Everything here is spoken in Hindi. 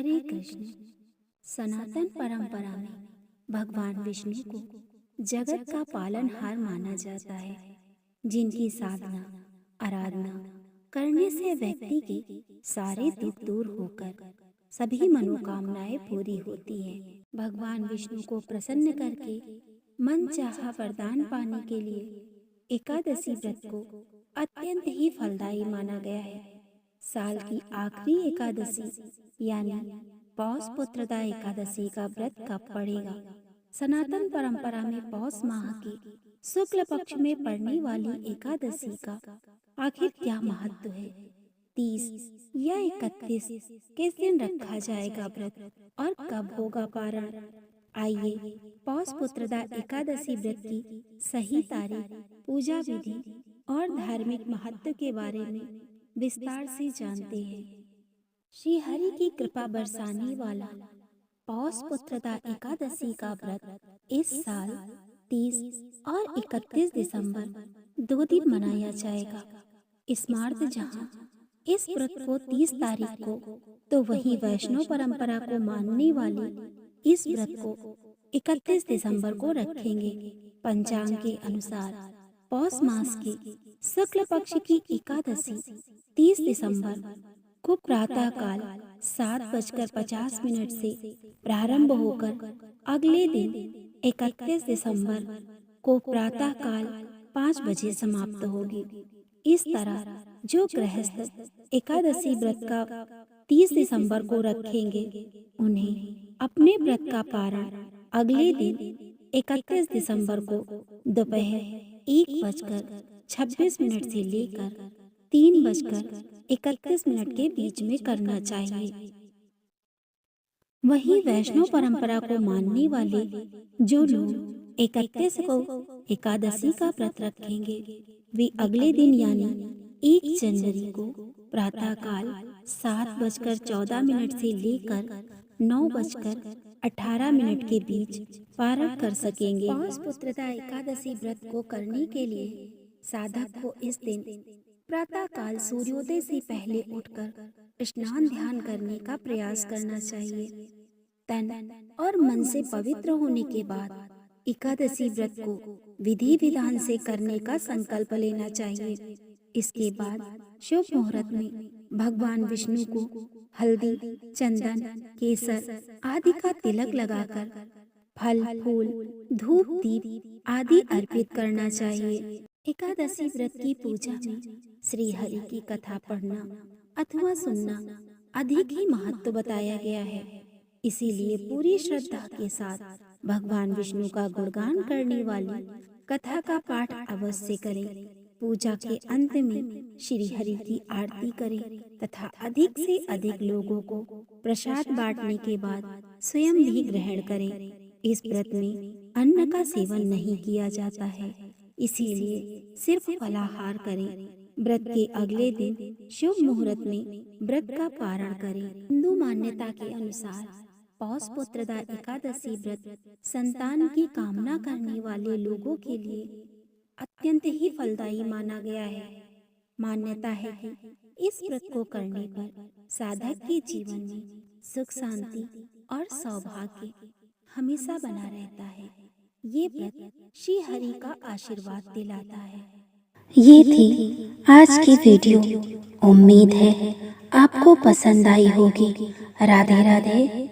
हरे कृष्ण। सनातन परंपरा में भगवान विष्णु को जगत का पालनहार माना जाता है, जिनकी साधना आराधना करने से व्यक्ति के सारे दुख दूर होकर सभी मनोकामनाएं पूरी होती हैं। भगवान विष्णु को प्रसन्न करके मन चाहा वरदान पाने के लिए एकादशी व्रत को अत्यंत ही फलदायी माना गया है। साल की आखिरी एकादशी यानी पौष पुत्रदा एकादशी का व्रत कब पड़ेगा? सनातन परंपरा में पौष माह के शुक्ल पक्ष में पड़ने वाली एकादशी का आखिर क्या महत्व है? 30 या 31 किस दिन रखा जाएगा व्रत और कब होगा पारण? आइए पौष पुत्रदा एकादशी व्रत की सही तारीख, पूजा विधि और धार्मिक महत्व के बारे में विस्तार से जानते हैं। श्री हरि की कृपा बरसाने वाला पौष पुत्रदा एकादशी का व्रत इस साल 30 और 31 दिसंबर 2 दिन मनाया जाएगा। स्मार्त जहां इस व्रत को 30 तारीख को तो वहीं वैष्णव परंपरा को मानने वाले इस व्रत को 31 दिसंबर को रखेंगे। पंचांग के अनुसार पौष मास के शुक्ल पक्ष की एकादशी 30 दिसंबर को प्रातः काल 7:50 से प्रारंभ होकर अगले दिन 31 दिसंबर को प्रातः काल 5 बजे समाप्त होगी। इस तरह जो गृहस्थ एकादशी व्रत का 30 दिसंबर को रखेंगे, उन्हें अपने व्रत का पारण अगले दिन 31 दिसंबर को दोपहर 1:26 से लेकर 3:31 के बीच में करना चाहिए। वहीं वैष्णव परंपरा को मानने वाले जो लोग 31 को एकादशी का व्रत रखेंगे, वे अगले दिन यानी 1 जनवरी को प्रातः काल 7:14 से लेकर 9:18 के बीच पारण कर सकेंगे। पौष पुत्रदा एकादशी व्रत को करने के लिए साधक को इस दिन प्रातः काल सूर्योदय से पहले उठकर स्नान ध्यान करने का प्रयास करना चाहिए। तन और मन से पवित्र होने के बाद एकादशी व्रत को विधि विधान से करने का संकल्प लेना चाहिए। इसके बाद शुभ मुहूर्त में भगवान विष्णु को हल्दी, चंदन, केसर आदि का तिलक लगाकर फल, फूल, धूप, दीप आदि अर्पित करना चाहिए। एकादशी व्रत की पूजा में श्री हरि की कथा पढ़ना अथवा सुनना अधिक ही महत्व बताया गया है। इसीलिए पूरी श्रद्धा के साथ भगवान विष्णु का गुणगान करने वाली कथा का पाठ अवश्य करें। पूजा के अंत में श्री हरि की आरती करें तथा अधिक से अधिक लोगों को प्रसाद बांटने के बाद स्वयं भी ग्रहण करें। इस व्रत में अन्न का सेवन नहीं किया जाता है, इसीलिए सिर्फ फलाहार करें। व्रत के अगले दिन शुभ मुहूर्त में व्रत का पारण करें। हिंदू मान्यता के अनुसार पौष पुत्रदा एकादशी व्रत संतान की कामना करने वाले लोगों के लिए अत्यंत ही फलदायी माना गया है। मान्यता है कि इस व्रत को करने पर साधक के जीवन में सुख, शांति और सौभाग्य हमेशा बना रहता है। ये व्रत श्री हरि का आशीर्वाद दिलाता है। ये थी आज की वीडियो। उम्मीद है आपको पसंद आई होगी। राधे राधे।